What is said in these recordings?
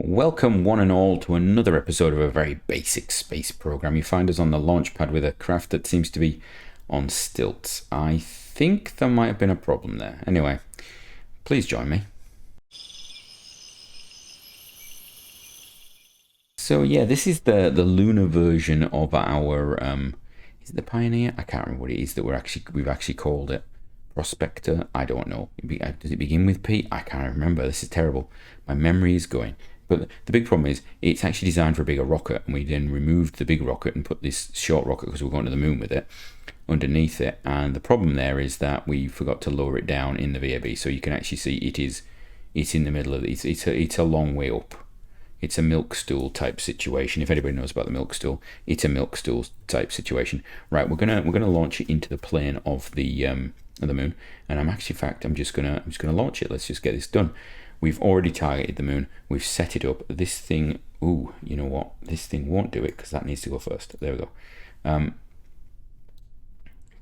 Welcome one and all to another episode of a very basic space program. You find us on the launch pad with a craft that seems to be on stilts. I think there might have been a problem there. Anyway, please join me. So yeah, this is the lunar version of our is it the Pioneer? I can't remember what it is that we've actually called it. Prospector? I don't know. Does it begin with P? I can't remember. This is terrible. My memory is going. But the big problem is it's actually designed for a bigger rocket, and we then removed the big rocket and put this short rocket, because we're going to the moon with it, underneath it. And the problem there is that we forgot to lower it down in the VAB, so you can actually see it's in the middle of it. It's a long way up. It's a milk stool type situation. If anybody knows about the milk stool, it's a milk stool type situation. Right, we're gonna launch it into the plane of the moon, and I'm just gonna launch it. Let's just get this done. We've already targeted the moon. We've set it up. This thing, ooh, you know what? This thing won't do it because that needs to go first. There we go.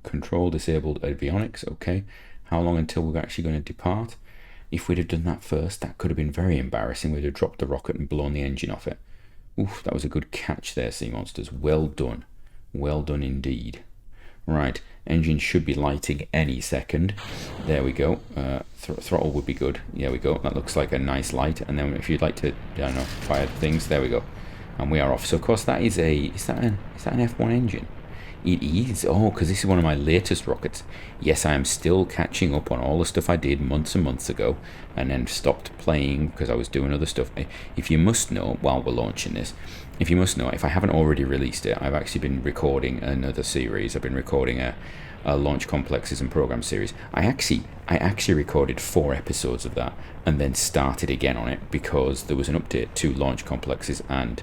Control disabled avionics. Okay. How long until we're actually going to depart? If we'd have done that first, that could have been very embarrassing. We'd have dropped the rocket and blown the engine off it. Oof, that was a good catch there, sea monsters. Well done. Well done indeed. Right, engine should be lighting any second. There we go. Throttle would be good. There we go. That looks like a nice light. And then if you'd like to, I don't know, fire things, there we go. And we are off. So of course that is that an F1 engine? It is. Oh, because this is one of my latest rockets. Yes, I am still catching up on all the stuff I did months and months ago, and then stopped playing because I was doing other stuff. If you must know, while we're launching this, if I haven't already released it, I've actually been recording another series. I've been recording a launch complexes and program series. I actually recorded 4 episodes of that and then started again on it because there was an update to launch complexes and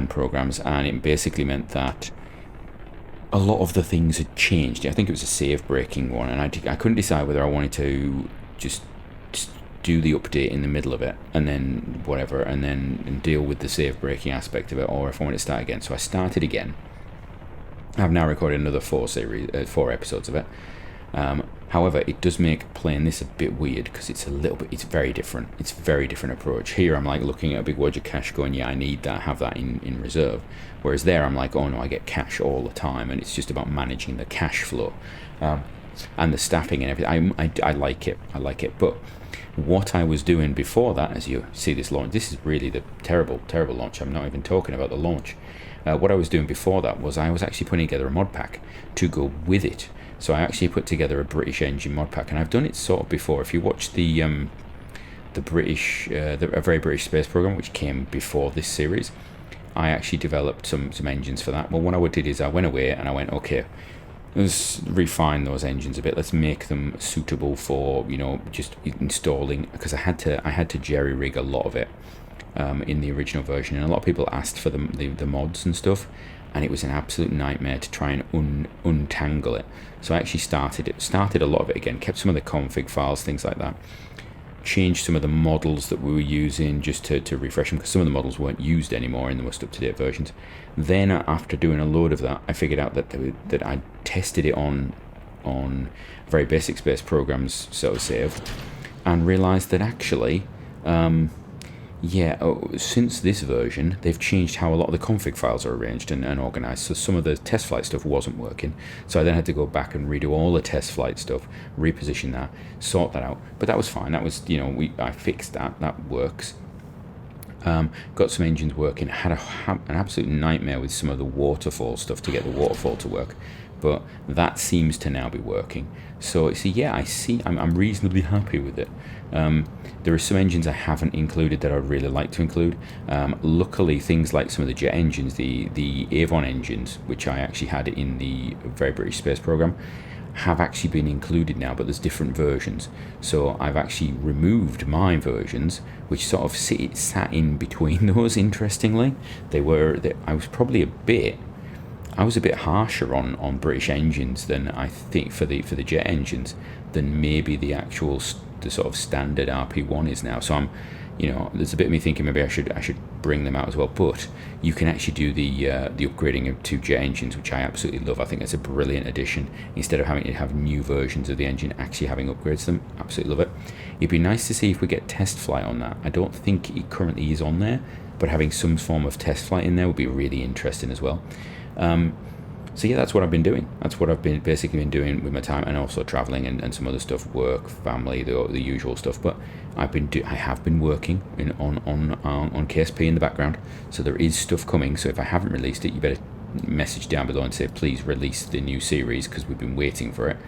programs, and it basically meant that a lot of the things had changed. I think it was a save breaking one, and I couldn't decide whether I wanted to just do the update in the middle of it and then whatever, and then deal with the save breaking aspect of it, or if I want to start again. So I started again. I've now recorded another 4 episodes of it. However, it does make playing this a bit weird because it's very different. It's a very different approach. Here I'm like looking at a big wodge of cash going, yeah, I need that, have that in reserve. Whereas there I'm like, oh no, I get cash all the time, and it's just about managing the cash flow and the staffing and everything. I like it. But what I was doing before that, as you see this launch, this is really the terrible launch. I'm not even talking about the launch. What I was doing before that was I was actually putting together a mod pack to go with it. So I actually put together a British engine mod pack, and I've done it sort of before. If you watch the British, a very British space program, which came before this series, I actually developed some engines for that. Well, what I did is I went away and I went, okay, let's refine those engines a bit. Let's make them suitable for, just installing, because I had to jerry rig a lot of it in the original version, and a lot of people asked for the mods and stuff, and it was an absolute nightmare to try and untangle it. So I actually started a lot of it again, kept some of the config files, things like that, changed some of the models that we were using just to refresh them, because some of the models weren't used anymore in the most up-to-date versions. Then after doing a load of that, I figured out that I tested it on very basic space programs, so save, and realized that actually since this version, they've changed how a lot of the config files are arranged and organized. So some of the test flight stuff wasn't working. So I then had to go back and redo all the test flight stuff, reposition that, sort that out. But that was fine. That was, I fixed that. That works. Got some engines working. Had an absolute nightmare with some of the waterfall stuff to get the waterfall to work. But that seems to now be working. So I'm reasonably happy with it. There are some engines I haven't included that I'd really like to include. Luckily, things like some of the jet engines, the Avon engines, which I actually had in the Very British Space Program, have actually been included now, but there's different versions. So I've actually removed my versions, which sort of sat in between those, interestingly. I was a bit harsher on British engines than I think for the jet engines than maybe the sort of standard RP-1 is now. So you know, there's a bit of me thinking maybe I should bring them out as well. But you can actually do the upgrading of 2 jet engines, which I absolutely love. I think that's a brilliant addition. Instead of having to have new versions of the engine, actually having upgrades to them, absolutely love it. It'd be nice to see if we get test flight on that. I don't think it currently is on there, but having some form of test flight in there would be really interesting as well. So yeah, that's what I've been doing. That's what I've basically been doing with my time, and also traveling and some other stuff, work, family, the usual stuff. But I have been working on KSP in the background, so there is stuff coming. So if I haven't released it, you better message down below and say please release the new series, because we've been waiting for it.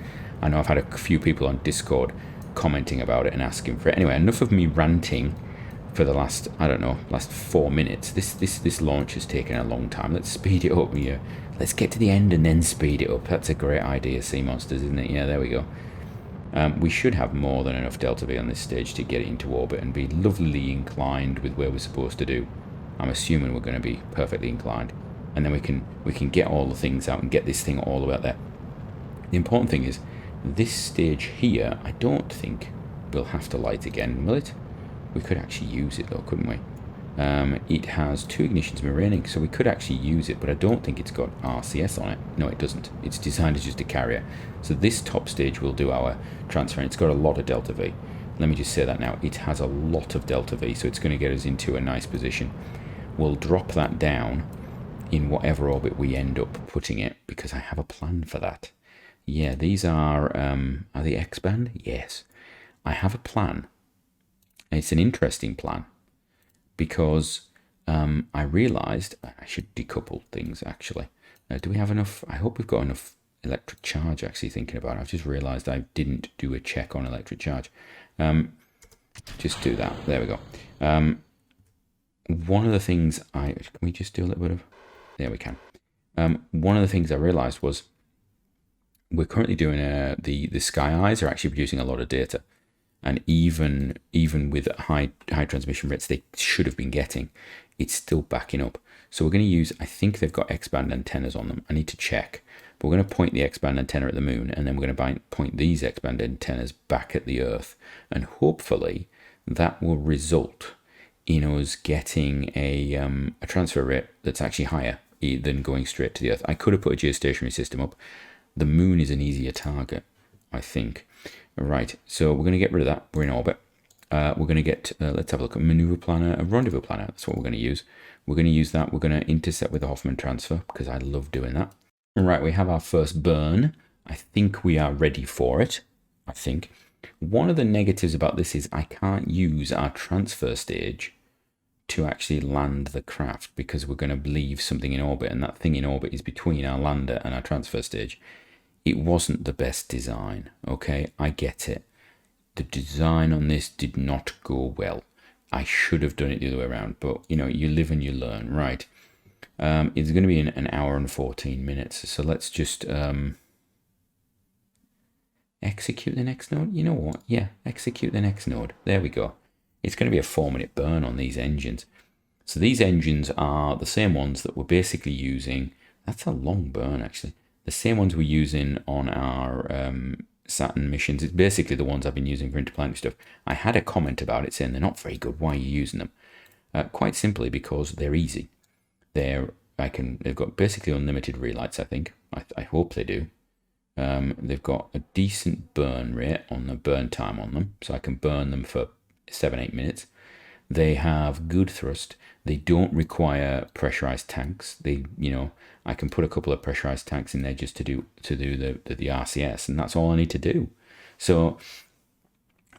I know I've had a few people on Discord commenting about it and asking for it. Anyway, enough of me ranting for the last 4 minutes. This launch has taken a long time. Let's speed it up here. Let's get to the end and then speed it up. That's a great idea, Sea Monsters, isn't it? Yeah, there we go. We should have more than enough delta V on this stage to get it into orbit and be lovely inclined with where we're supposed to do. I'm assuming we're going to be perfectly inclined, and then we can get all the things out and get this thing all the way out there. The important thing is this stage here, I don't think we'll have to light again, will it? We could actually use it though, couldn't we? It has 2 ignitions maraining, so we could actually use it, but I don't think it's got RCS on it. No, it doesn't. It's designed as just a carrier. So this top stage will do our transfer, and it's got a lot of delta V. Let me just say that now. It has a lot of delta V, so it's going to get us into a nice position. We'll drop that down in whatever orbit we end up putting it, because I have a plan for that. Yeah, these are they X-band? Yes. I have a plan. It's an interesting plan, because I realised I should decouple things actually. Do we have enough? I hope we've got enough electric charge, actually, thinking about it. I've just realised I didn't do a check on electric charge. Just do that. There we go. One of the things can we just do a little bit of... There we can. One of the things I realised was we're currently doing the Sky Eyes are actually producing a lot of data. And even with high transmission rates they should have been getting, it's still backing up. So we're going to use, I think they've got X-band antennas on them. I need to check. But we're going to point the X-band antenna at the moon, and then we're going to point these X-band antennas back at the Earth. And hopefully that will result in us getting a transfer rate that's actually higher than going straight to the Earth. I could have put a geostationary system up. The moon is an easier target, I think. Right, so we're going to get rid of that. We're in orbit. We're going to get, let's have a look at maneuver planner, a rendezvous planner. That's what we're going to use. We're going to use that. We're going to intercept with the Hoffman transfer, because I love doing that. Right, we have our first burn. I think we are ready for it. I think. One of the negatives about this is I can't use our transfer stage to actually land the craft, because we're going to leave something in orbit, and that thing in orbit is between our lander and our transfer stage. It wasn't the best design, okay? I get it. The design on this did not go well. I should have done it the other way around, but, you know, you live and you learn, right? It's going to be an hour and 14 minutes, so let's just execute the next node. You know what? Yeah, execute the next node. There we go. It's going to be a 4-minute burn on these engines. So these engines are the same ones that we're basically using. That's a long burn, actually. The same ones we're using on our Saturn missions. It's basically the ones I've been using for interplanetary stuff. I had a comment about it saying they're not very good. Why are you using them? Quite simply because they're easy. They've got basically unlimited relights, I think. I hope they do. They've got a decent burn rate on the burn time on them, so I can burn them for 7-8 minutes. They have good thrust. They don't require pressurized tanks. I can put a couple of pressurized tanks in there just to do the RCS, and that's all I need to do. So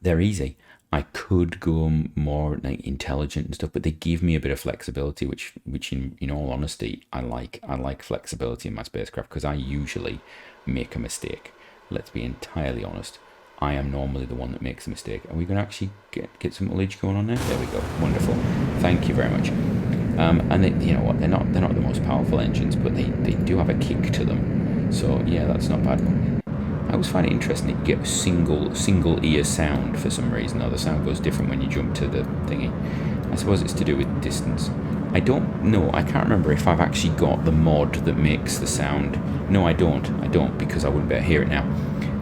they're easy. I could go more like intelligent and stuff, but they give me a bit of flexibility, which in all honesty, I like. I like flexibility in my spacecraft, because I usually make a mistake. Let's be entirely honest. I am normally the one that makes a mistake. Are we going to actually get some ullage going on there? There we go. Wonderful. Thank you very much. And they, you know what? They're not the most powerful engines, but they do have a kick to them. So yeah, that's not bad. I always find it interesting that you get a single ear sound for some reason. Though the sound goes different when you jump to the thingy. I suppose it's to do with distance. I don't know. I can't remember if I've actually got the mod that makes the sound. No, I don't, because I wouldn't be able to hear it now.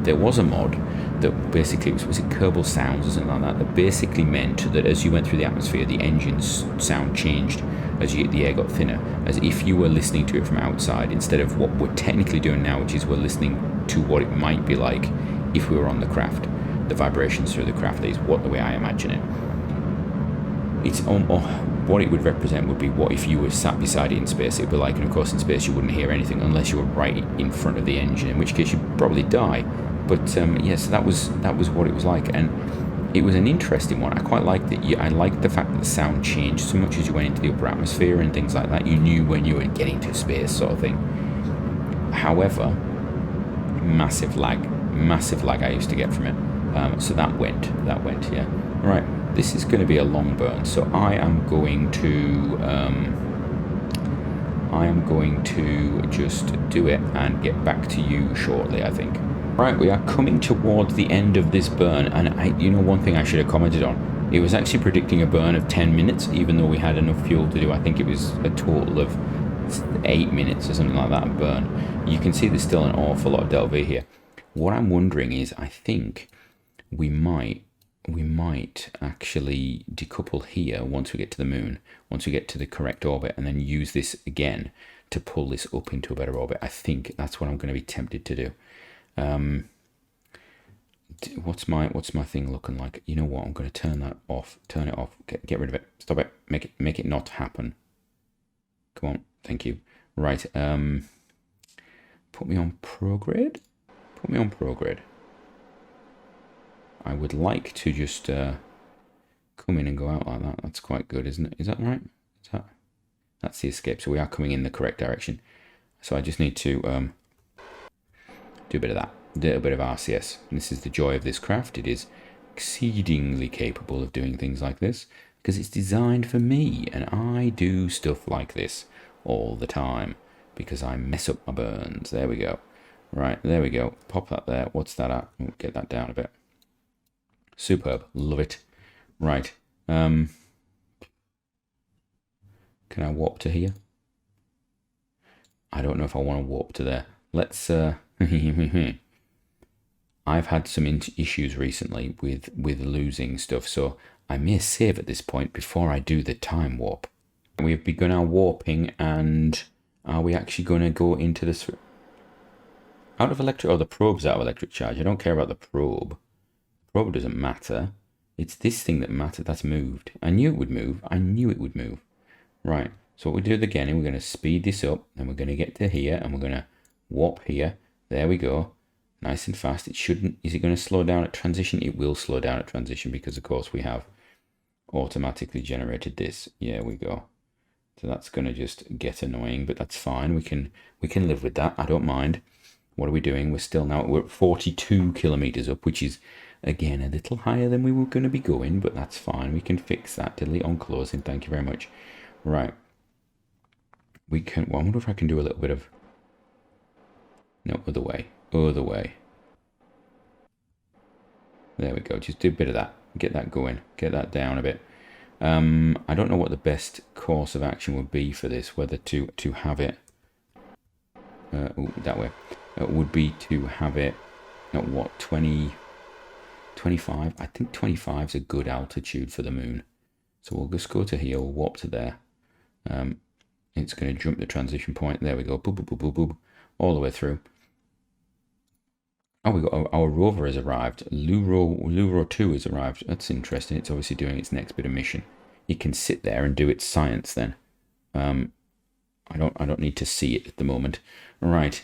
There was a mod that basically, was it Kerbal sounds or something like that, that basically meant that as you went through the atmosphere, the engine's sound changed as the air got thinner, as if you were listening to it from outside, instead of what we're technically doing now, which is we're listening to what it might be like if we were on the craft. The vibrations through the craft is the way I imagine it. It's what it would represent would be what if you were sat beside it in space. It would be like, and of course in space you wouldn't hear anything unless you were right in front of the engine, in which case you'd probably die. But yes, that was what it was like, and it was an interesting one. I quite liked it. I liked the fact that the sound changed so much as you went into the upper atmosphere and things like that. You knew when you were getting to space, sort of thing. However, massive lag I used to get from it. So that went, yeah. Right, this is going to be a long burn, so I am going to just do it and get back to you shortly, I think. Right, we are coming towards the end of this burn, and you know, one thing I should have commented on, it was actually predicting a burn of 10 minutes, even though we had enough fuel to do, I think it was a total of 8 minutes or something like that of burn. You can see there's still an awful lot of Delve here. What I'm wondering is, I think we might actually decouple here once we get to the moon, once we get to the correct orbit, and then use this again to pull this up into a better orbit. I think that's what I'm going to be tempted to do. What's my thing looking like? You know what? I'm going to turn it off. Get rid of it. Stop it. Make it not happen. Come on. Thank you. Right. Put me on prograde. Put me on prograde. I would like to just come in and go out like that. That's quite good, isn't it? Is that right? That's the escape. So we are coming in the correct direction. So I just need to do a bit of that. Do a bit of RCS. And this is the joy of this craft. It is exceedingly capable of doing things like this because it's designed for me, and I do stuff like this all the time because I mess up my burns. There we go. Right, there we go. Pop that there. What's that at? We'll get that down a bit. Superb. Love it. Right. Can I warp to here? I don't know if I want to warp to there. Let's... I've had some issues recently with losing stuff, so I may save at this point before I do the time warp. We've begun our warping, and are we actually going to go into this... Out of electric... Oh, the probe's out of electric charge. I don't care about the probe. Probe doesn't matter. It's this thing that mattered. That's moved. I knew it would move. Right. So what we do again, and we're going to speed this up, and we're going to get to here, and we're going to warp here. There we go. Nice and fast. It shouldn't... Is it going to slow down at transition? It will slow down at transition because, of course, we have automatically generated this. Yeah, we go. So that's going to just get annoying, but that's fine. We can live with that. I don't mind. What are we doing? We're at 42 kilometers up, which is... Again, a little higher than we were going to be going, but that's fine. We can fix that. Delete on closing. Thank you very much. Right. We can... Well, I wonder if I can do a little bit of... No, other way. Other way. There we go. Just do a bit of that. Get that going. Get that down a bit. I don't know what the best course of action would be for this. Whether to have it... that way. It would be to have it... At what? 25. I think 25 is a good altitude for the moon. So we'll just go to here, we'll warp to there. It's going to jump the transition point. There we go. Boop, boop, boop, boop, boop. All the way through. Oh, we got our rover has arrived. Luro 2 has arrived. That's interesting. It's obviously doing its next bit of mission. It can sit there and do its science then. I don't need to see it at the moment. Right.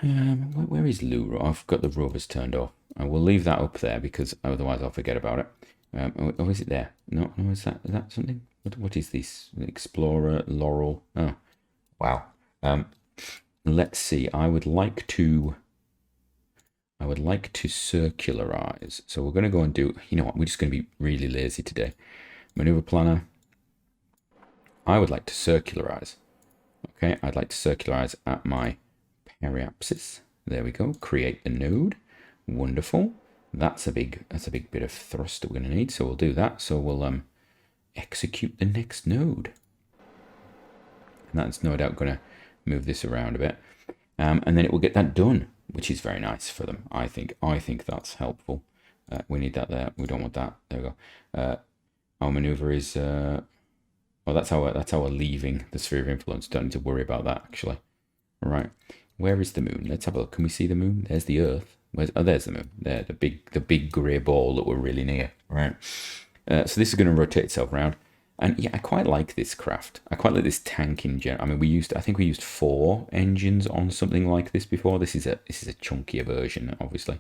Where is Luro? I've got the rovers turned off. I will leave that up there because otherwise I'll forget about it. Oh, is it there? No, is that something? What is this? Explorer, Laurel. Oh, wow. Let's see. I would like to circularize. So we're going to go and do. You know what? We're just going to be really lazy today. Maneuver planner. I would like to circularize. Okay, I'd like to circularize at my periapsis. There we go. Create the node. Wonderful. That's a big bit of thrust that we're going to need. So we'll do that. So we'll execute the next node. And that's no doubt going to move this around a bit. And then it will get that done. which is very nice for them. I think that's helpful. We need that there. We don't want that. There we go. Our maneuver is well, that's our leaving the sphere of influence. Don't need to worry about that actually. All right. Where is the moon? Let's have a look. Can we see the moon? There's the Earth. There's the moon. There, the big grey ball that we're really near. Right. So this is going to rotate itself around. And yeah, I quite like this craft. I quite like this tank in general. I mean, I think we used 4 engines on something like this before. This is a chunkier version, obviously.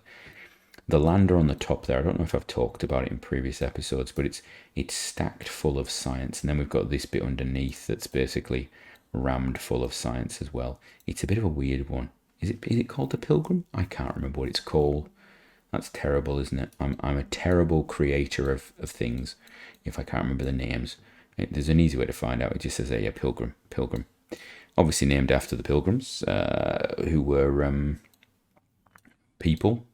The lander on the top there, I don't know if I've talked about it in previous episodes, but it's stacked full of science. And then we've got this bit underneath that's basically rammed full of science as well. It's a bit of a weird one. Is it called the Pilgrim? I can't remember what it's called. That's terrible, isn't it? I'm a terrible creator of things if I can't remember the names. There's an easy way to find out. It just says, yeah, Pilgrim. Obviously named after the Pilgrims, who were people,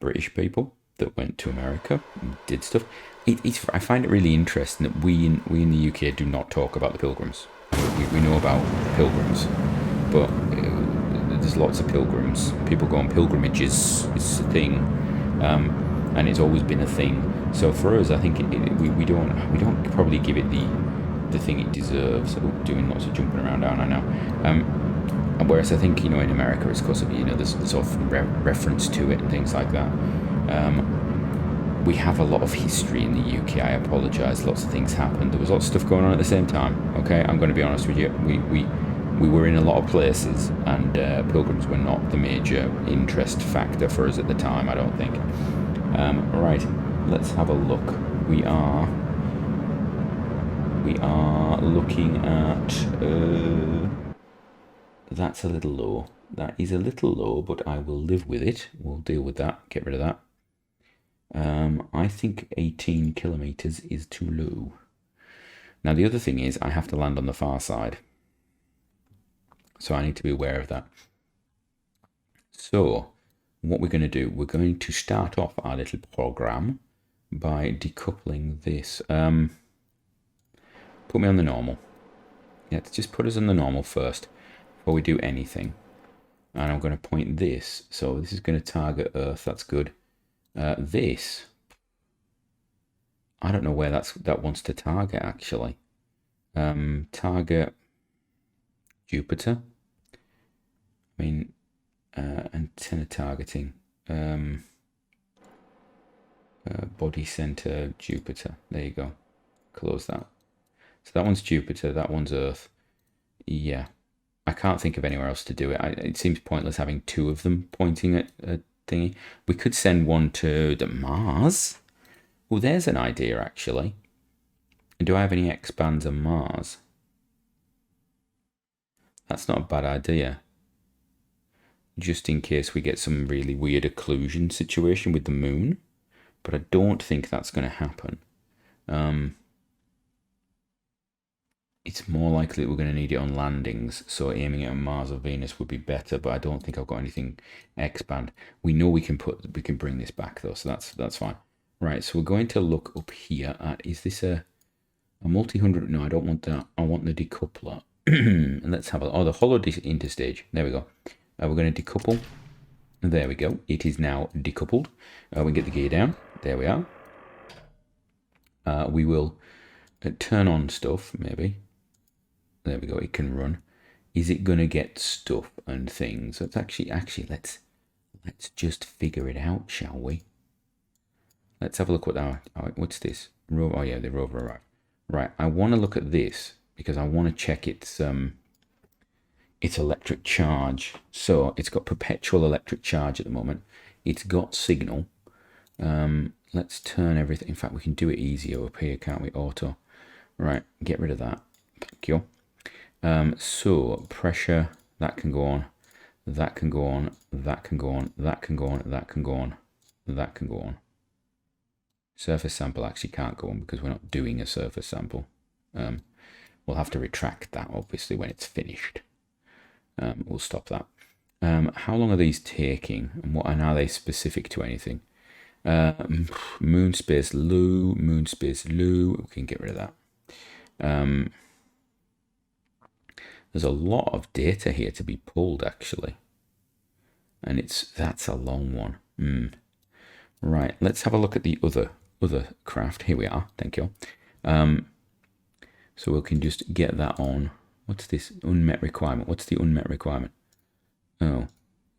British people that went to America and did stuff. I find it really interesting that we in the UK do not talk about the Pilgrims. We know about Pilgrims, but there's lots of pilgrims. People go on pilgrimages. It's a thing, and it's always been a thing. So for us, I think we don't probably give it the thing it deserves. Doing lots of jumping around, I know. Whereas I think in America, it's because of there's often reference to it and things like that. We have a lot of history in the UK. I apologise. Lots of things happened. There was lots of stuff going on at the same time. Okay, I'm going to be honest with you. We were in a lot of places, and pilgrims were not the major interest factor for us at the time, I don't think. Right, let's have a look. We are looking at... that's a little low. That is a little low, but I will live with it. We'll deal with that. Get rid of that. I think 18 kilometers is too low. Now, the other thing is I have to land on the far side. So I need to be aware of that. So what we're going to do, we're going to start off our little program by decoupling this. Put me on the normal. Yeah, just put us on the normal first before we do anything. And I'm going to point this. So this is going to target Earth. That's good. This, I don't know where that wants to target actually. Target Jupiter. I mean, antenna targeting. Body center Jupiter. There you go. Close that. So that one's Jupiter. That one's Earth. Yeah. I can't think of anywhere else to do it. It seems pointless having 2 of them pointing at a thingy. We could send one to the Mars. Well, there's an idea actually. Do I have any X-bands on Mars? That's not a bad idea. Just in case we get some really weird occlusion situation with the moon. But I don't think that's going to happen. It's more likely that we're going to need it on landings. So aiming it on Mars or Venus would be better. But I don't think I've got anything X-band. We know we can bring this back though. So that's fine. Right. So we're going to look up here at, is this a multi-hundred? No, I don't want that. I want the decoupler. And let's have the hollow interstage. There we go. We're going to decouple. There we go. It is now decoupled. We get the gear down. There we are. We will turn on stuff, maybe. There we go. It can run. Is it going to get stuff and things? Let's actually let's just figure it out, shall we? Let's have a look at what's this? Oh yeah, the rover arrived. Right. I want to look at this because I want to check its electric charge. So it's got perpetual electric charge at the moment. It's got signal. Let's turn everything. In fact, we can do it easier up here, can't we? Auto. Right, get rid of that. Thank you. So pressure, that can go on. That can go on. That can go on. That can go on. That can go on. That can go on. Surface sample actually can't go on because we're not doing a surface sample. We'll have to retract that, obviously, when it's finished. We'll stop that. How long are these taking, and are they specific to anything? Moon space Lou. We can get rid of that. There's a lot of data here to be pulled, actually. And that's a long one. Right, let's have a look at the other craft. Here we are. Thank you. So we can just get that on. What's this unmet requirement? What's the unmet requirement? Oh,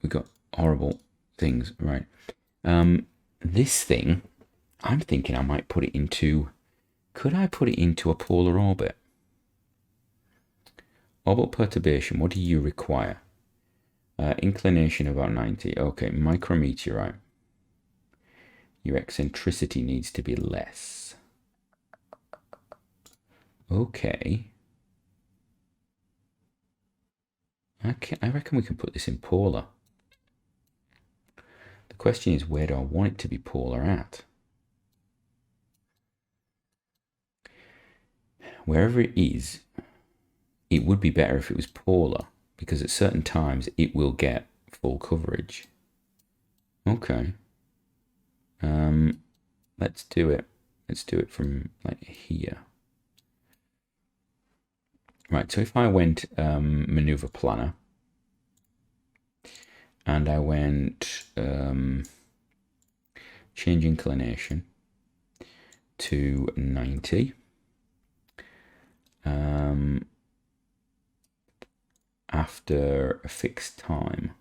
we got horrible things. Right. This thing, I'm thinking I might put it into. Could I put it into a polar orbit? Orbital perturbation. What do you require? Inclination about 90. Okay, micrometeorite. Your eccentricity needs to be less. Okay. I reckon we can put this in polar. The question is, where do I want it to be polar at? Wherever it is, it would be better if it was polar, because at certain times it will get full coverage. Okay. Let's do it. Let's do it from like here. Right, so if I went maneuver planner and I went change inclination to 90, after a fixed time,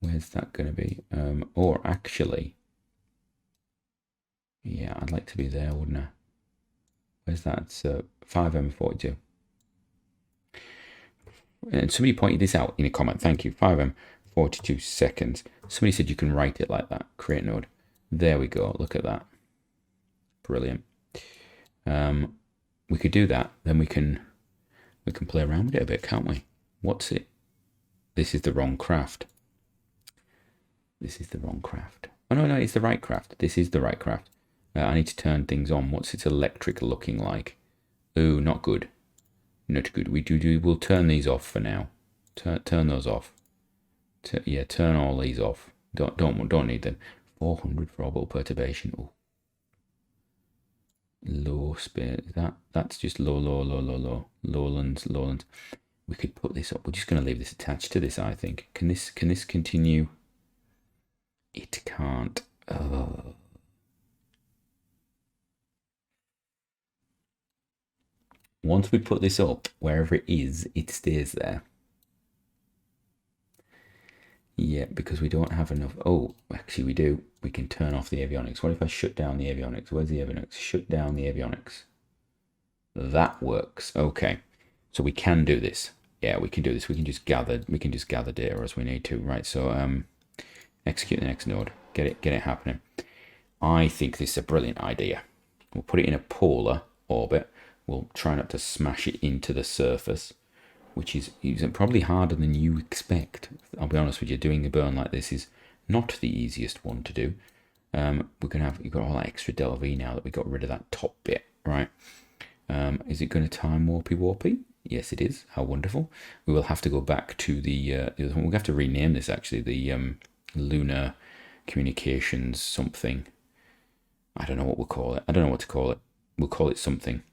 where's that going to be? Or actually, yeah, I'd like to be there, wouldn't I? Where's that? It's 5M42. And somebody pointed this out in a comment. Thank you. 5M42 seconds. Somebody said you can write it like that. Create node. There we go. Look at that. Brilliant. We could do that. Then we can play around with it a bit, can't we? What's it? This is the wrong craft. This is the wrong craft. Oh, no, it's the right craft. This is the right craft. I need to turn things on. What's its electric looking like? Ooh, not good. Not good. We'll turn these off for now. Turn those off. Yeah, turn all these off. Don't need them. 400 for orbital perturbation. Ooh. Low space. That's just low. Lowlands. We could put this up. We're just going to leave this attached to this, I think. Can this continue? It can't. Oh. Once we put this up, wherever it is, it stays there. Yeah, because we don't have enough. Oh, actually we do. We can turn off the avionics. What if I shut down the avionics? Where's the avionics? Shut down the avionics. That works. Okay. So we can do this. Yeah, we can do this. We can just gather data as we need to. Right. So execute the next node. Get it happening. I think this is a brilliant idea. We'll put it in a polar orbit. We'll try not to smash it into the surface, which is probably harder than you expect. I'll be honest with you, doing a burn like this is not the easiest one to do. You've got all that extra del V now that we got rid of that top bit, right? Is it going to time warpy? Yes, it is. How wonderful. We will have to go back to the other one. We'll have to rename this actually, the Lunar Communications something. I don't know what we'll call it. I don't know what to call it. We'll call it something.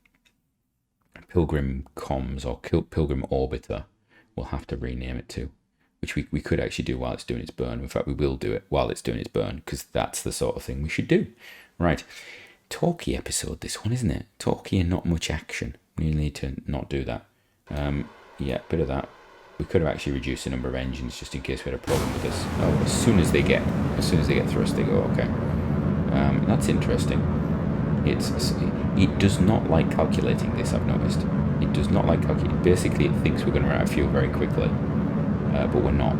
Pilgrim Comms or Pilgrim Orbiter. We'll have to rename it to, which we could actually do while it's doing its burn. In fact, we will do it while it's doing its burn, because that's the sort of thing we should do. Right. Talky episode, this one, isn't it? Talky and not much action. We need to not do that. Yeah, bit of that. We could have actually reduced the number of engines just in case we had a problem with this. Oh, as soon as they get thrust, they go, okay. That's interesting. It does not like calculating this, I've noticed. It does not like calculating. Basically, it thinks we're going to run out of fuel very quickly, but we're not.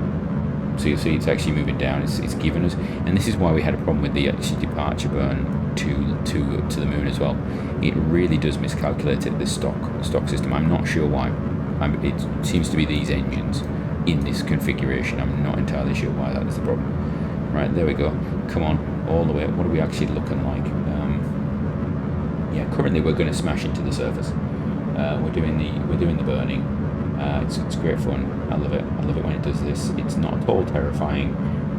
So you'll see it's actually moving down. It's given us, and this is why we had a problem with the departure burn to the moon as well. It really does miscalculate it, this stock system. I'm not sure why. It seems to be these engines in this configuration. I'm not entirely sure why that is the problem. Right, there we go. Come on, all the way. What are we actually looking like? Yeah, currently we're going to smash into the surface. We're doing the burning. It's great fun. I love it. I love it when it does this. It's not at all terrifying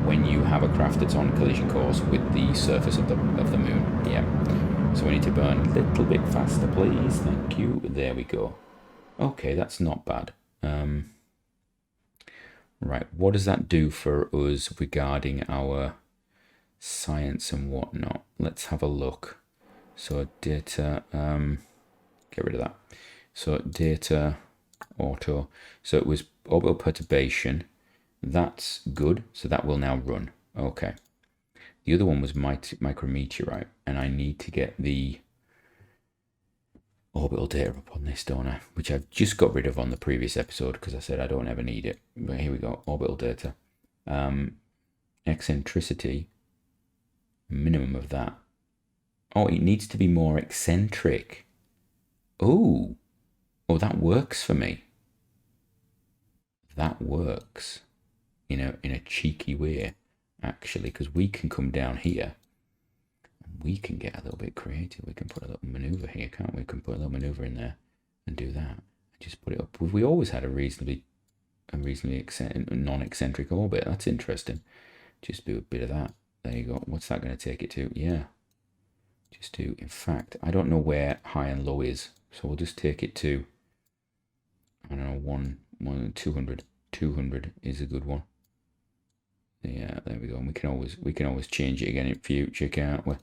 when you have a craft that's on collision course with the surface of the moon. Yeah. So we need to burn a little bit faster, please. Thank you. There we go. Okay, that's not bad. Right, what does that do for us regarding our science and whatnot? Let's have a look. So data, get rid of that. So data, auto. So it was orbital perturbation. That's good. So that will now run. Okay. The other one was micrometeorite, and I need to get the orbital data up on this, don't I? Which I've just got rid of on the previous episode because I said I don't ever need it. But here we go, orbital data. Eccentricity, minimum of that. Oh, it needs to be more eccentric. Oh, that works for me. That works in a cheeky way, actually, because we can come down here and we can get a little bit creative. We can put a little maneuver here, can't we? We can put a little maneuver in there and do that. And just put it up. We always had a reasonably non-eccentric orbit. That's interesting. Just do a bit of that. There you go. What's that going to take it to? Yeah. Just do, in fact, I don't know where high and low is. So we'll just take it to, I don't know, 200. 200 is a good one. Yeah, there we go. And we can always change it again in future, can't we?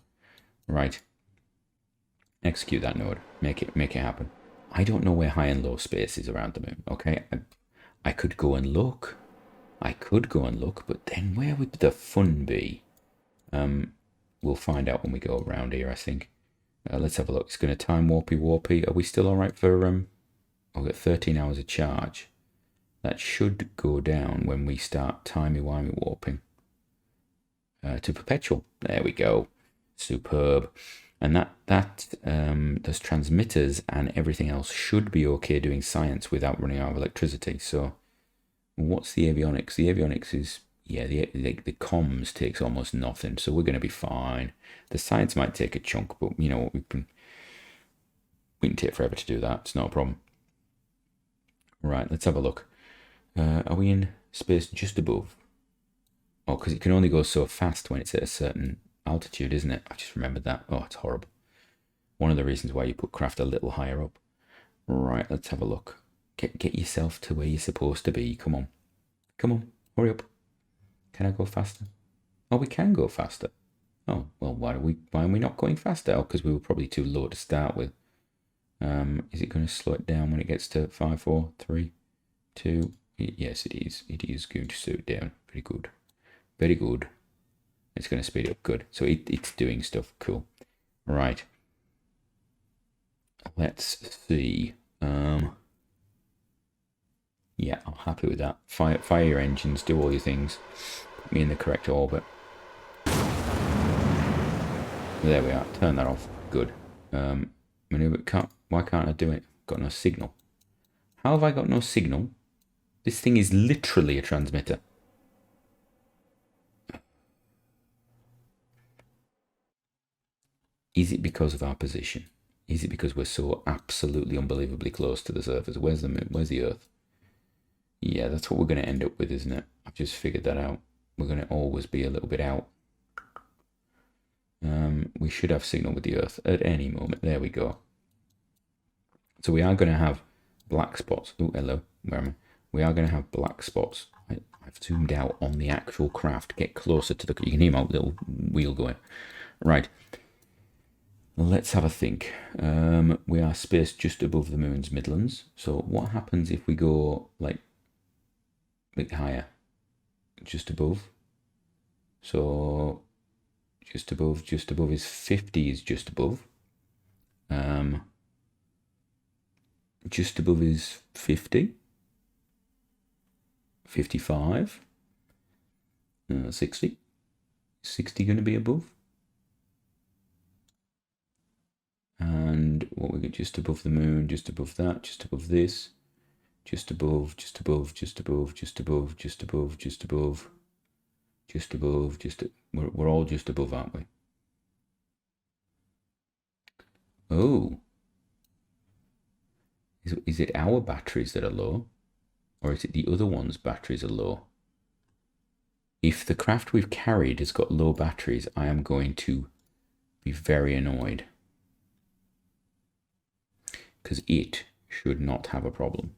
Right. Execute that node. Make it happen. I don't know where high and low space is around the moon. Okay, I could go and look. But then where would the fun be? We'll find out when we go around here, I think. Let's have a look. It's going to time warpy. Are we still all right for we've got 13 hours of charge. That should go down when we start timey-wimey warping to perpetual. There we go. Superb. And those transmitters and everything else should be okay doing science without running out of electricity. So what's the avionics? The avionics is, yeah, the comms takes almost nothing. So we're going to be fine. The science might take a chunk, but you know, we can take forever to do that. It's not a problem. Right, let's have a look. Are we in space just above? Oh, because it can only go so fast when it's at a certain altitude, isn't it? I just remembered that. Oh, it's horrible. One of the reasons why you put craft a little higher up. Right, let's have a look. Get yourself to where you're supposed to be. Come on. Hurry up. Can I go faster? Oh, we can go faster. Oh, well, why are we not going faster? Oh, because we were probably too low to start with. Is it going to slow it down when it gets to 5, 4, 3, 2? Yes, it is. It is going to slow it down. Very good. Very good. It's going to speed it up. Good. So it's doing stuff. Cool. Right. Let's see. Yeah, I'm happy with that. Fire your engines. Do all your things. Put me in the correct orbit. There we are. Turn that off. Good. Maneuver. Why can't I do it? Got no signal. How have I got no signal? This thing is literally a transmitter. Is it because of our position? Is it because we're so absolutely unbelievably close to the surface? Where's the moon? Where's the Earth? Yeah, that's what we're going to end up with, isn't it? I've just figured that out. We're going to always be a little bit out. We should have signal with the Earth at any moment. There we go. So we are going to have black spots. Oh, hello. Where am I? We are going to have black spots. I've zoomed out on the actual craft. Get closer to the... You can hear my little wheel going. Right. Let's have a think. We are spaced just above the moon's midlands. So what happens if we go like a bit higher? Just above. So just above is 50 is just above. Just above is 50. 55. 60. 60 going to be above. And what we get just above the moon, just above that, just above this, just above, just above, just above, just above, just above, just above, just above, we're all just above, aren't we? Oh. Is it our batteries that are low? Or is it the other one's batteries are low? If the craft we've carried has got low batteries, I am going to be very annoyed. Because it should not have a problem.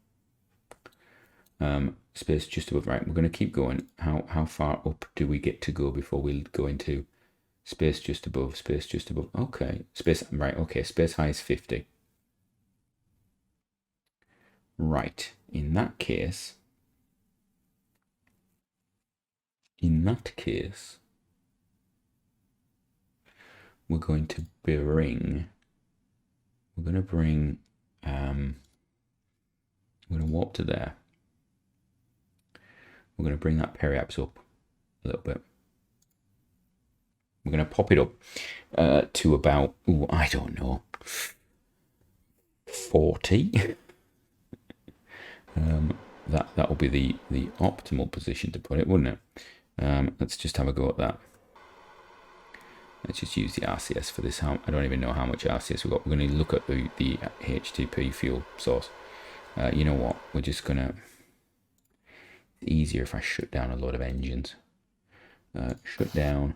Space just above. Right, we're going to keep going. How far up do we get to go before we go into space just above? Space just above. Okay, space. Right. Okay, space high is 50. Right. In that case, we're going to bring. We're going to bring. We're going to warp to there. We're going to bring that periapse up a little bit. We're going to pop it up to about, I don't know, 40. That will be the optimal position to put it, wouldn't it? Let's just have a go at that. Let's just use the RCS for this. I don't even know how much RCS we've got. We're going to look at the HTTP fuel source. You know what? We're just going to... It's easier if I shut down a load of engines. Shut down,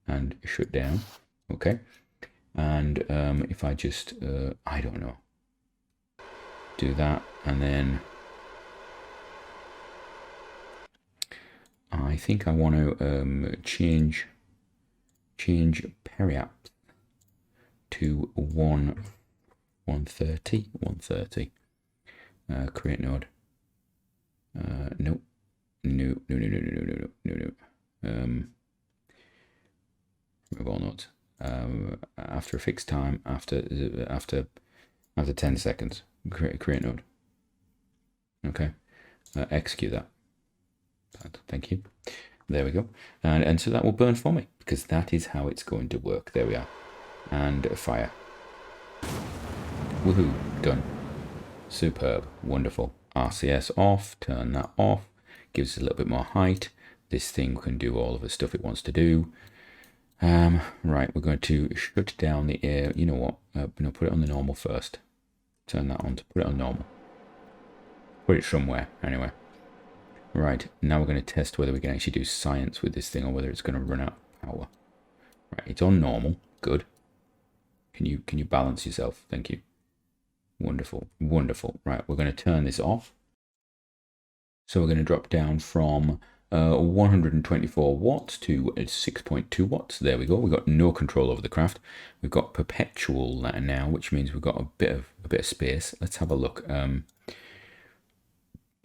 and shut down. Okay. And if I just, I don't know, do that, and then I think I want to change periapse to 130. Create node. No. Remove all nodes. After a fixed time, after 10 seconds, create node. Okay. Execute that. Thank you. There we go. And so that will burn for me, because that is how it's going to work. There we are. And fire. Woohoo. Done. Superb. Wonderful. RCS off. Turn that off. Gives us a little bit more height. This thing can do all of the stuff it wants to do. Right, we're going to shut down the air. You know what? No, put it on the normal first. Turn that on to put it on normal. Put it somewhere, anyway. Right, now we're going to test whether we can actually do science with this thing or whether it's going to run out of power. Right, it's on normal. Good. Can you balance yourself? Thank you. Wonderful, wonderful. Right, we're going to turn this off. So we're going to drop down from 124 watts to 6.2 watts. There we go. We've got no control over the craft. We've got perpetual now, which means we've got a bit of space. Let's have a look.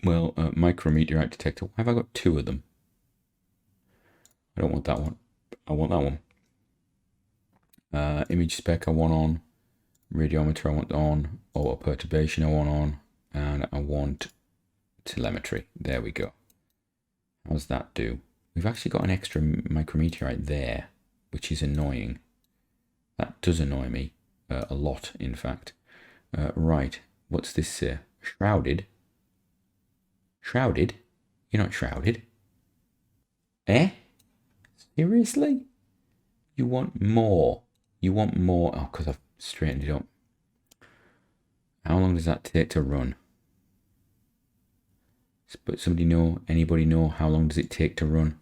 Micrometeorite detector. Why have I got two of them? I don't want that one. I want that one. Image spec I want on. Radiometer I want on. Auto perturbation I want on. And I want telemetry. There we go. How does that do? We've actually got an extra micrometeorite there, which is annoying. That does annoy me a lot, in fact. Right, what's this say? Shrouded? Shrouded? You're not shrouded. Eh? Seriously? You want more? You want more? Oh, because I've straightened it up. How long does that take to run? But anybody know how long does it take to run?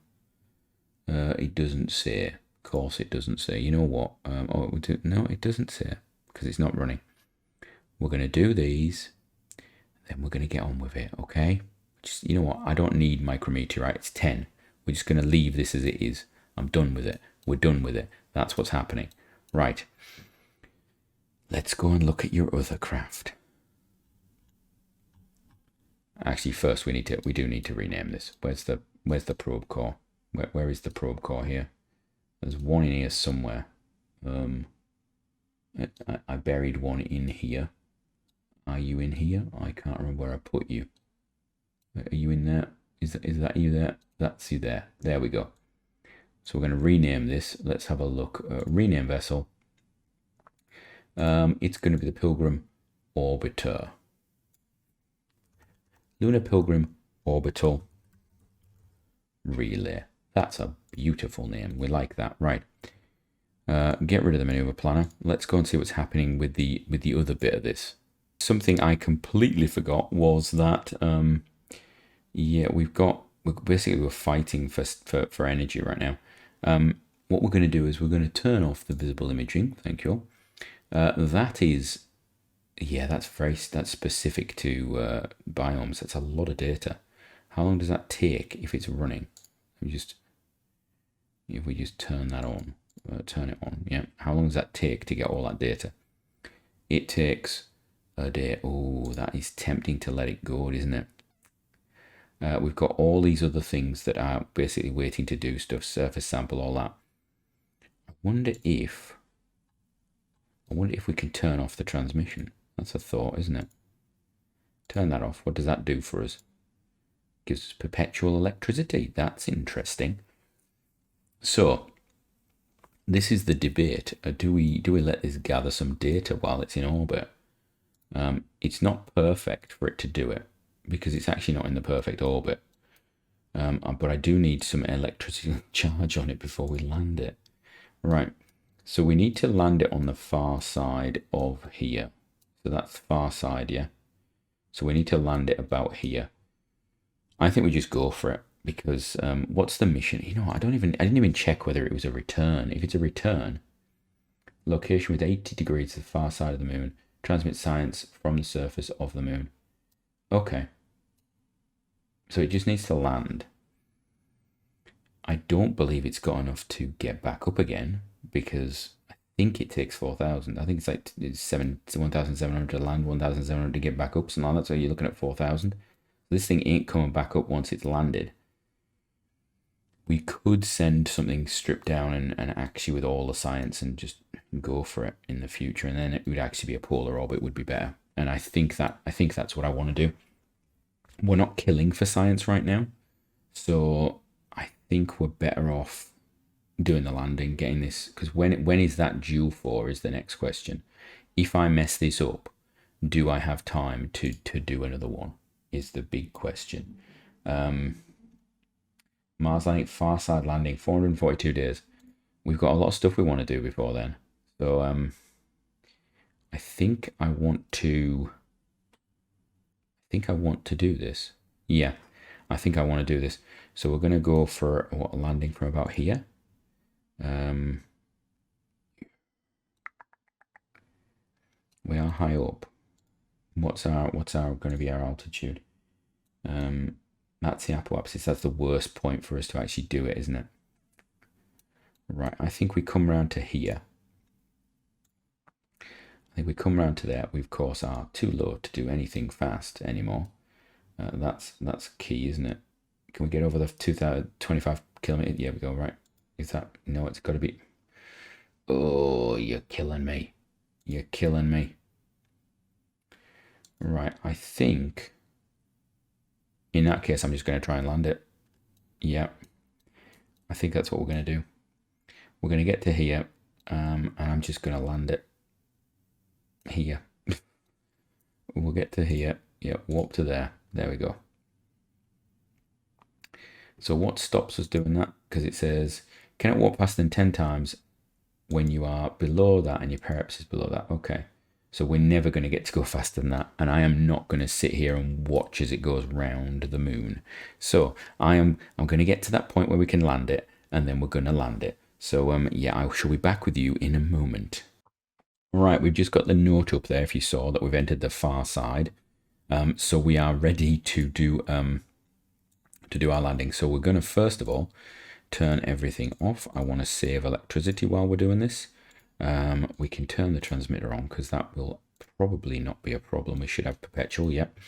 It doesn't say. Of course it doesn't say. You know what? No, it doesn't say, because it's not running. We're going to do these, then we're going to get on with it, okay? You know what? I don't need micrometeorite. It's 10. We're just going to leave this as it is. I'm done with it. We're done with it. That's what's happening. Right. Let's go and look at your other craft. Actually, first we do need to rename this. Where's the probe core? Where is the probe core here? There's one in here somewhere. I buried one in here. Are you in here? I can't remember where I put you. Are you in there? Is that you there? That's you there. There we go. So we're going to rename this. Let's have a look. Rename vessel. It's going to be the Pilgrim Orbiter. Lunar Pilgrim Orbital Relay. That's a beautiful name. We like that. Right. Get rid of the maneuver planner. Let's go and see what's happening with the other bit of this. Something I completely forgot was that we're fighting for energy right now. What we're going to do is we're going to turn off the visible imaging. Thank you. That is Yeah, that's specific to biomes. That's a lot of data. How long does that take if it's running? If we just turn that on, turn it on. Yeah. How long does that take to get all that data? It takes a day. Oh, that is tempting to let it go, isn't it? We've got all these other things that are basically waiting to do stuff, surface sample, all that. I wonder if we can turn off the transmission. That's a thought, isn't it? Turn that off. What does that do for us? Gives us perpetual electricity. That's interesting. So this is the debate. Do we let this gather some data while it's in orbit? It's not perfect for it to do it because it's actually not in the perfect orbit. But I do need some electricity charge on it before we land it. Right. So we need to land it on the far side of here. So that's far side, yeah? So we need to land it about here. I think we just go for it because what's the mission? You know, I didn't even check whether it was a return. If it's a return, location with 80 degrees to the far side of the moon, transmit science from the surface of the moon. Okay. So it just needs to land. I don't believe it's got enough to get back up again because I think it takes 4,000. I think it's like 1,700 to land, 1,700 to get back up, something like that. So you're looking at 4,000. This thing ain't coming back up once it's landed. We could send something stripped down and actually with all the science and just go for it in the future, and then it would actually be a polar orbit would be better. And I think that's what I want to do. We're not killing for science right now, so I think we're better off doing the landing, getting this, because when is that due for is the next question. If I mess this up, do I have time to do another one is the big question. Mars landing, far side landing, 442 days. We've got a lot of stuff we want to do before then. So I think I want to do this. Yeah, I think I want to do this. So we're going to go for a landing from about here. We are high up. What's our going to be our altitude? That's the apoapsis. That's the worst point for us to actually do it, isn't it? Right, I think we come round to here. I think we come round to there. We, of course, are too low to do anything fast anymore. That's key, isn't it? Can we get over the 2,025 kilometers? Yeah, we go, right. Is that... No, it's got to be... Oh, you're killing me. You're killing me. Right, I think... In that case, I'm just going to try and land it. Yeah. I think that's what we're going to do. We're going to get to here, and I'm just going to land it here. We'll get to here. Yeah, warp to there. There we go. So what stops us doing that? Because it says, cannot warp faster than 10 times when you are below that and your periapsis is below that. Okay. So we're never going to get to go faster than that. And I am not going to sit here and watch as it goes round the moon. So I'm going to get to that point where we can land it, and then we're going to land it. So yeah, I shall be back with you in a moment. Right, we've just got the note up there, if you saw, that we've entered the far side. So we are ready to do our landing. So we're going to, first of all, turn everything off. I want to save electricity while we're doing this. We can turn the transmitter on because that will probably not be a problem. We should have perpetual, yep.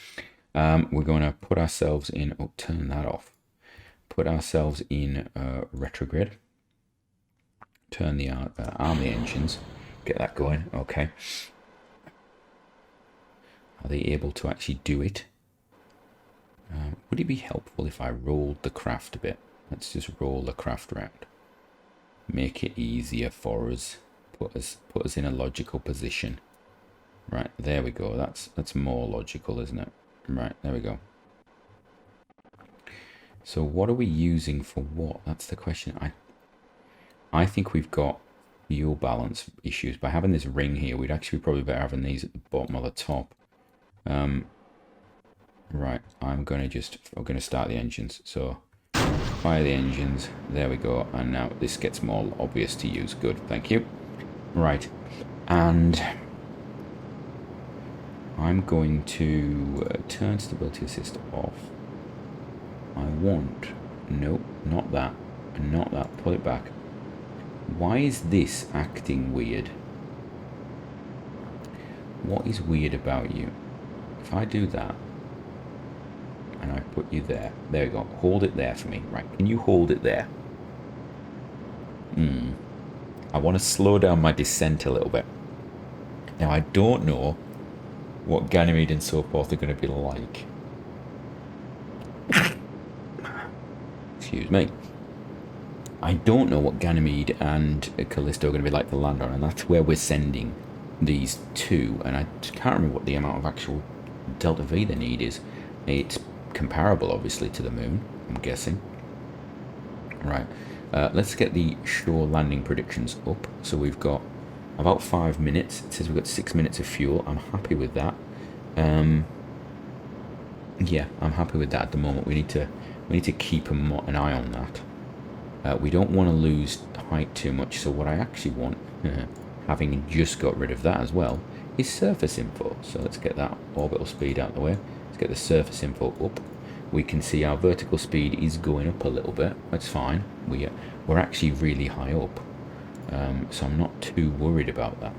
We're going to put ourselves in, turn that off. Put ourselves in retrograde. Turn the arm the engines. Get that going, okay. Are they able to actually do it? Would it be helpful if I rolled the craft a bit? Let's just roll the craft around. Make it easier for us. Put us in a logical position. Right, there we go. That's more logical, isn't it? Right, there we go. So what are we using for what? That's the question. I think we've got fuel balance issues. By having this ring here, we'd actually be probably better having these at the bottom or the top. Right, I'm going to start the engines. So fire the engines. There we go. And now this gets more obvious to use. Good, thank you. Right, and I'm going to turn stability assist off. I want, nope, not that, not that, pull it back. Why is this acting weird? What is weird about you? If I do that, and I put you there, there we go, hold it there for me, right, can you hold it there? I want to slow down my descent a little bit. Now I don't know what Ganymede and so forth are going to be like. Excuse me. I don't know what Ganymede and Callisto are going to be like to land on, and that's where we're sending these two. And I can't remember what the amount of actual delta V they need is. It's comparable, obviously, to the moon, I'm guessing. Right. Let's get the shore landing predictions up. So we've got about 5 minutes. It says we've got 6 minutes of fuel. I'm happy with that. Yeah, I'm happy with that at the moment. We need to keep an eye on that. We don't want to lose height too much. So what I actually want, having just got rid of that as well, is surface info. So let's get that orbital speed out of the way. Let's get the surface info up. We can see our vertical speed is going up a little bit. That's fine. We're actually really high up. So I'm not too worried about that.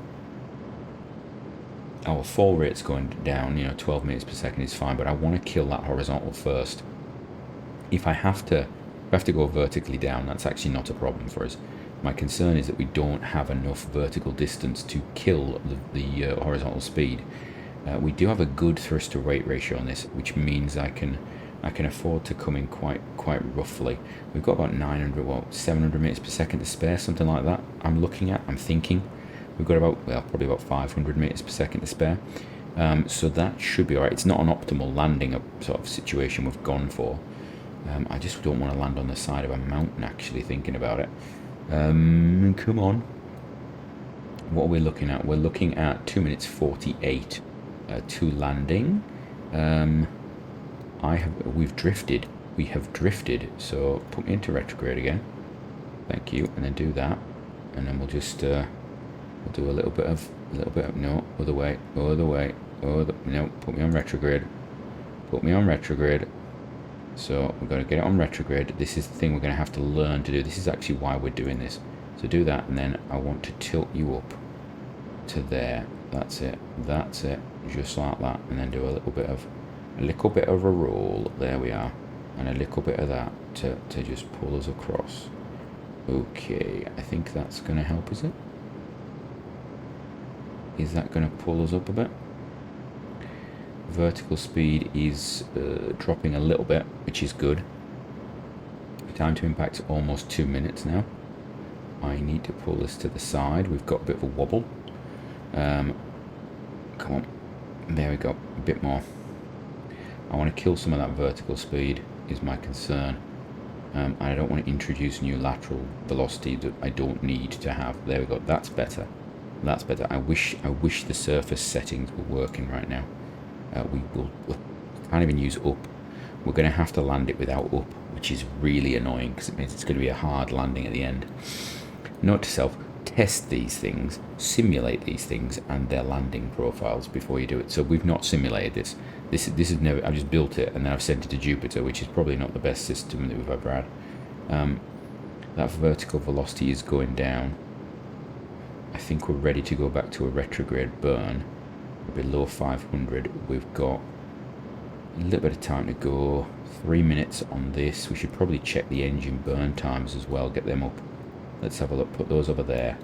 Our fall rate's going down, 12 meters per second is fine, but I want to kill that horizontal first. If I have to go vertically down, that's actually not a problem for us. My concern is that we don't have enough vertical distance to kill the horizontal speed. We do have a good thrust to weight ratio on this, which means I can afford to come in quite roughly. We've got about 700 meters per second to spare, something like that. I'm thinking. We've got probably about 500 meters per second to spare. So that should be alright. It's not an optimal landing sort of situation we've gone for. I just don't want to land on the side of a mountain, actually, thinking about it. Come on. What are we looking at? We're looking at 2 minutes 48 to landing. We've drifted. We have drifted. So put me into retrograde again. Thank you. And then do that. And then we'll just we'll do a little bit of no, other way. No, put me on retrograde. Put me on retrograde. So we've got to get it on retrograde. This is the thing we're going to have to learn to do. This is actually why we're doing this. So do that, and then I want to tilt you up to there. That's it. That's it. Just like that, and then do a little bit of a roll. There we are, and a little bit of that to just pull us across. Okay, I think that's going to help, is it? Is that going to pull us up a bit? Vertical speed is dropping a little bit, which is good. Time to impact almost 2 minutes now. I need to pull this to the side. We've got a bit of a wobble. Come on. There we go. A bit more. I want to kill some of that vertical speed is my concern. I don't want to introduce new lateral velocity that I don't need to have. There we go. That's better. That's better. I wish the surface settings were working right now. We can't even use up. We're going to have to land it without up, which is really annoying because it means it's going to be a hard landing at the end. Note to self, test these things, simulate these things and their landing profiles before you do it. So we've not simulated this. This is never. I've just built it and then I've sent it to Jupiter, which is probably not the best system that we've ever had. That vertical velocity is going down. I think we're ready to go back to a retrograde burn. Below 500, we've got a little bit of time to go. 3 minutes on this. We should probably check the engine burn times as well, get them up. Let's have a look, put those over there.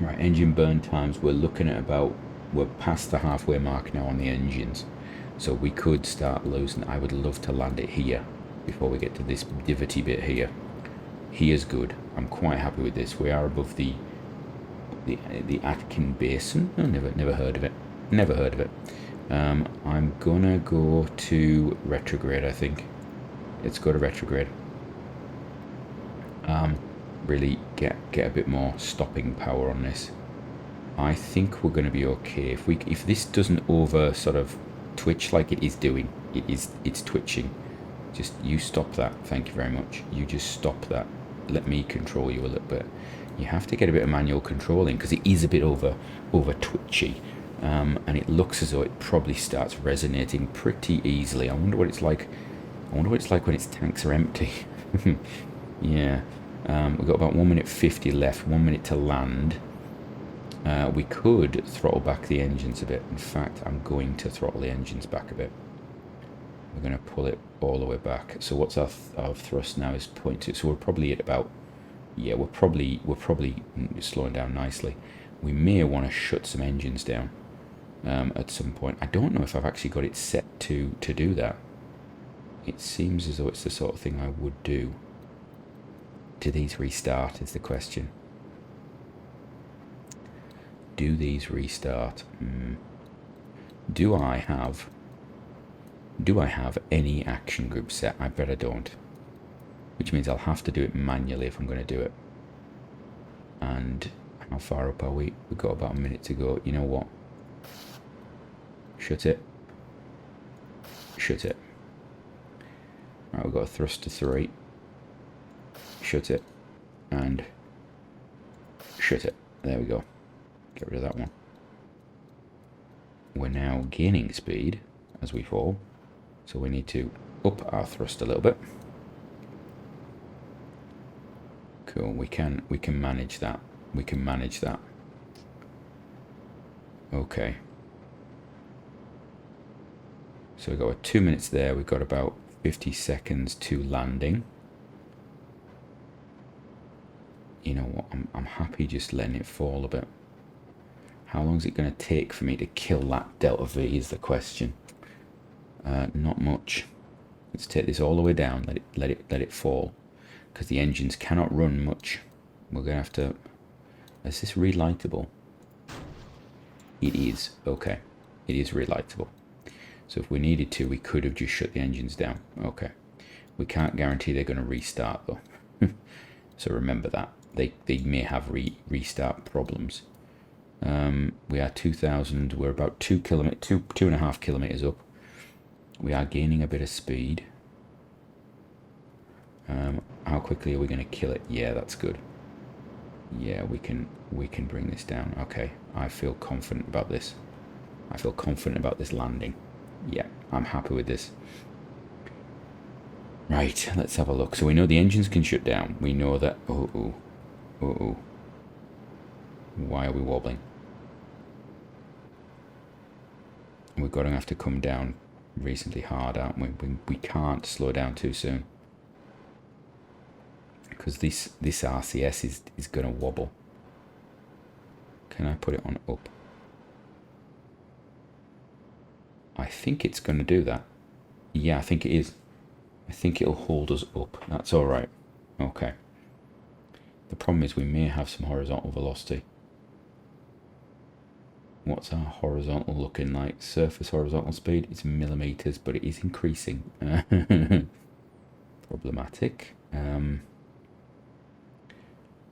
Right, engine burn times, we're looking at we're past the halfway mark now on the engines. So we could start losing. I would love to land it here before we get to this divoty bit here. Here's good. I'm quite happy with this. We are above the Atkin Basin. Oh, never heard of it. Never heard of it. I'm gonna go to retrograde, I think. Let's go to retrograde. Really get a bit more stopping power on this. I think we're gonna be okay. If this doesn't over sort of twitch like it is doing, it's twitching. Just you stop that. Thank you very much. You just stop that. Let me control you a little bit. You have to get a bit of manual controlling because it is a bit over twitchy. and it looks as though it probably starts resonating pretty easily. I wonder what it's like. I wonder what it's like when its tanks are empty. Yeah, we've got about 1 minute 50 left. 1 minute to land. We could throttle back the engines a bit. In fact, I'm going to throttle the engines back a bit. We're going to pull it all the way back. So what's our thrust now is 0.2. So we're probably at about, yeah, we're probably slowing down nicely. We may want to shut some engines down at some point. I don't know if I've actually got it set to do that. It seems as though it's the sort of thing I would do. Do these restart is the question. Do these restart? Do I have any action group set? I bet I don't. Which means I'll have to do it manually if I'm going to do it. And how far up are we? We've got about a minute to go. You know what? Shut it. Shut it. Right, we've got a thrust to 3. Shut it. And shut it. There we go. Get rid of that one. We're now gaining speed as we fall. So we need to up our thrust a little bit. Cool, we can manage that. We can manage that. Okay. So we've got 2 minutes there. We've got about 50 seconds to landing. You know what? I'm happy just letting it fall a bit. How long is it going to take for me to kill that Delta V is the question. Not much. Let's take this all the way down. Let it fall, because the engines cannot run much. We're going to have to. Is this relightable? It is. Okay, it is relightable. So if we needed to, we could have just shut the engines down. Okay, we can't guarantee they're going to restart though. So remember that they may have restart problems. We are 2,000. We're about 2.5 kilometers up. We are gaining a bit of speed. How quickly are we going to kill it? Yeah, that's good. Yeah, we can bring this down. Okay, I feel confident about this. I feel confident about this landing. Yeah, I'm happy with this. Right, let's have a look. So we know the engines can shut down. We know that. Why are we wobbling? We're going to have to come down reasonably hard, aren't we? We can't slow down too soon, because this RCS is going to wobble. Can I put it on up? I think it's going to do that. Yeah, I think it is. I think it'll hold us up. That's all right. Okay. The problem is we may have some horizontal velocity. What's our horizontal looking like? Surface horizontal speed, it's millimeters, but it is increasing. Problematic.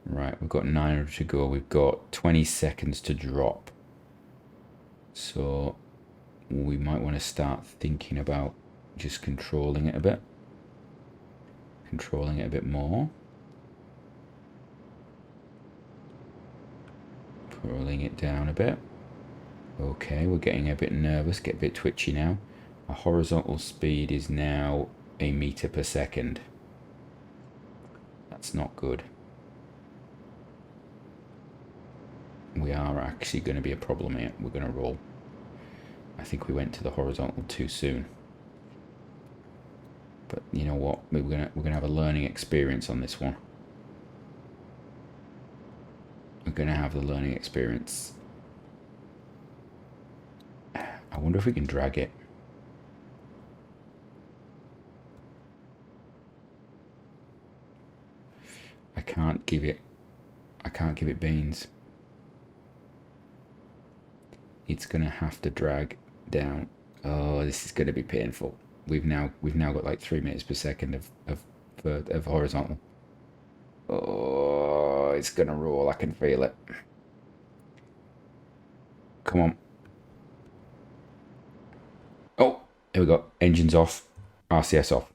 Right, we've got 900 to go. We've got 20 seconds to drop. So we might want to start thinking about just controlling it a bit. Controlling it a bit more. Pulling it down a bit. Okay, we're getting a bit nervous, get a bit twitchy now. Our horizontal speed is now 1 meter per second. That's not good. We are actually going to be a problem here. We're going to roll. I think we went to the horizontal too soon. But you know what? We're gonna have a learning experience on this one. We're gonna have the learning experience. I wonder if we can drag it. I can't give it beans. It's gonna have to drag down. Oh, this is gonna be painful. We've now got like 3 meters per second of horizontal. Oh, it's gonna roll. I can feel it. Come on. Oh, here we go. Engines off. RCS off.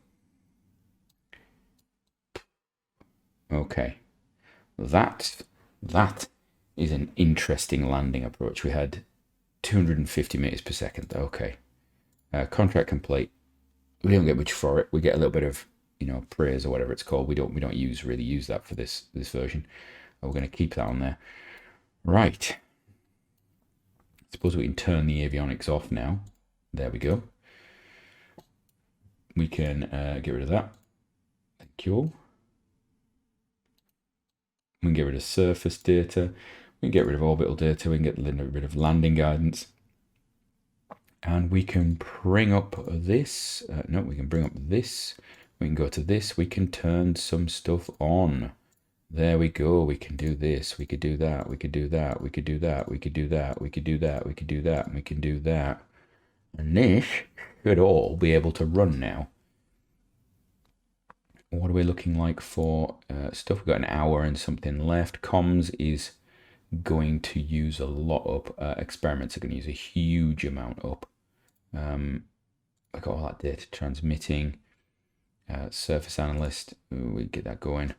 Okay. That is an interesting landing approach. We had 250 meters per second. Okay. Contract complete. We don't get much for it. We get a little bit of, you know, praise or whatever it's called. We don't really use that for this version. We're going to keep that on there. Right. Suppose we can turn the avionics off now. There we go. We can get rid of that. Thank you all. We can get rid of surface data. We can get rid of orbital data. We can get rid of landing guidance. And we can bring up this. No, we can bring up this. We can go to this. We can turn some stuff on. There we go. We can do this. We could do that. We could do that. We could do that. We could do that. We could do that. We could do that. And we can do that. And this should all be able to run now. What are we looking like for stuff? We've got an hour and something left. Comms is going to use a lot up. Experiments are going to use a huge amount up. I got all that data transmitting. Surface analyst, we get that going.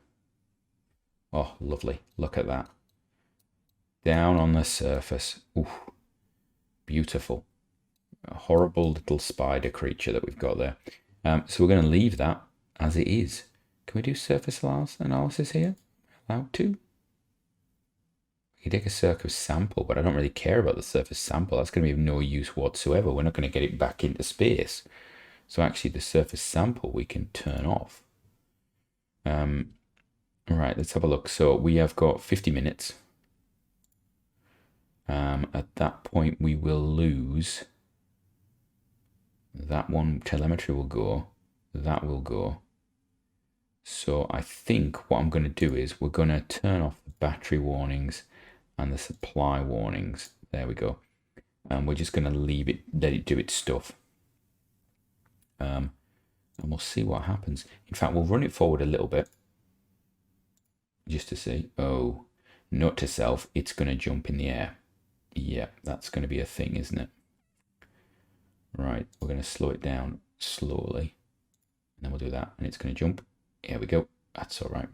Oh, lovely. Look at that. Down on the surface. Ooh, beautiful. A horrible little spider creature that we've got there. So we're going to leave that as it is. Can we do surface analysis here? Allowed to? We can take a surface sample, but I don't really care about the surface sample. That's going to be of no use whatsoever. We're not going to get it back into space. So actually the surface sample we can turn off. Right, let's have a look. So we have got 50 minutes. At that point we will lose. That one telemetry will go. That will go. So I think what I'm going to do is we're going to turn off the battery warnings and the supply warnings. There we go. And we're just going to leave it, let it do its stuff. And we'll see what happens. In fact, we'll run it forward a little bit. Just to see. Oh, note to self, it's going to jump in the air. Yeah, that's going to be a thing, isn't it? Right, we're going to slow it down slowly. And then we'll do that. And it's going to jump. Here we go. That's all right.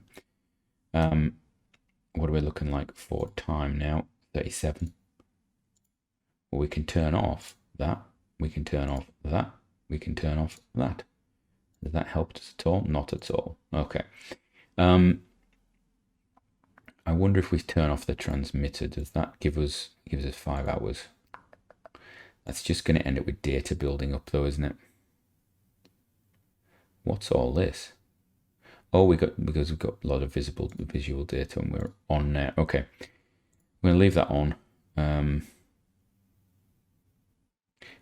What are we looking like for time now? 37. Well, we can turn off that. We can turn off that. We can turn off that. Does that help us at all? Not at all. Okay. I wonder if we turn off the transmitter, does that gives us 5 hours? That's just going to end up with data building up though, isn't it? What's all this? Oh, because we've got a lot of visual data and we're on there. Okay. We're going to leave that on.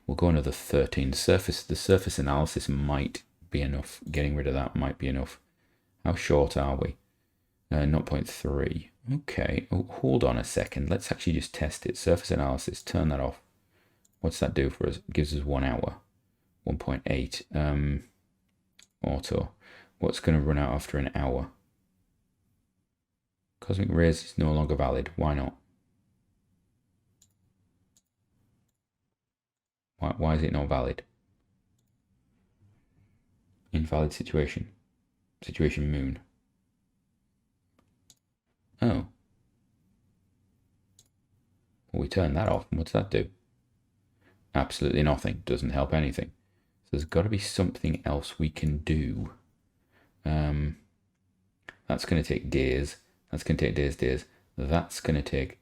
We'll go another 13. The surface analysis might be enough. Getting rid of that might be enough. How short are we? 0.3. Okay. Oh, hold on a second. Let's actually just test it. Surface analysis. Turn that off. What's that do for us? It gives us 1 hour. 1.8. Auto. What's going to run out after an hour? Cosmic rays is no longer valid. Why not? Why is it not valid? Invalid situation. Situation moon. Oh. Well, we turn that off. What's that do? Absolutely nothing. Doesn't help anything. So there's got to be something else we can do. That's going to take days. That's going to take days. That's going to take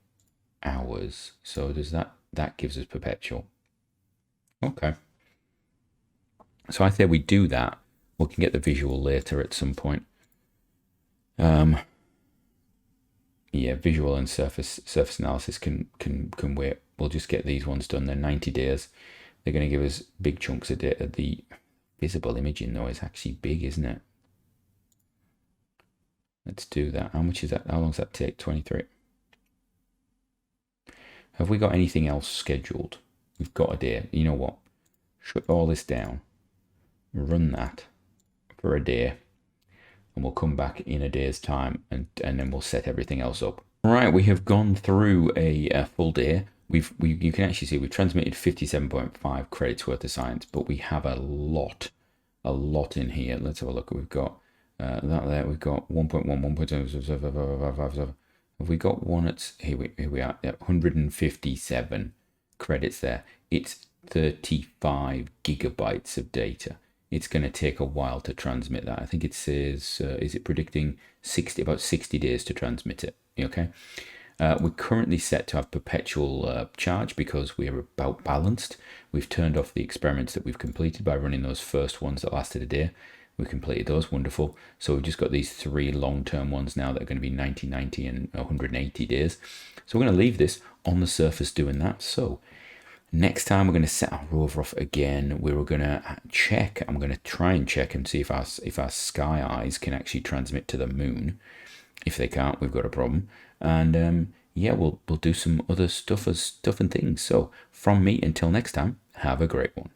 hours. So does that gives us perpetual. Okay. So I say we do that. We can get the visual later at some point. Yeah, visual and surface analysis can wait. We'll just get these ones done. They're 90 days. They're going to give us big chunks of data. The visible imaging though is actually big, isn't it? Let's do that. How much is that? How long does that take? 23. Have we got anything else scheduled? We've got a day. You know what? Shut all this down. Run that for a day. And we'll come back in a day's time and then we'll set everything else up. All right, we have gone through a full day. You can actually see we've transmitted 57.5 credits worth of science, but we have a lot in here. Let's have a look. We've got that there. We've got 1.1, 1.2. Have we got one? It's here we are. 157 credits there. It's 35 gigabytes of data. It's going to take a while to transmit that. I think it says, is it predicting about 60 days to transmit it? Okay. We're currently set to have perpetual charge because we're about balanced. We've turned off the experiments that we've completed by running those first ones that lasted a day. We completed those, wonderful. So we've just got these 3 long-term ones now that are going to be 90, 90 and 180 days. So we're going to leave this on the surface doing that. So next time we're going to set our rover off again. We're going to check. I'm going to try and check and see if our Sky Eyes can actually transmit to the moon. If they can't, we've got a problem. And yeah, we'll do some other stuff and things. So from me, until next time, have a great one.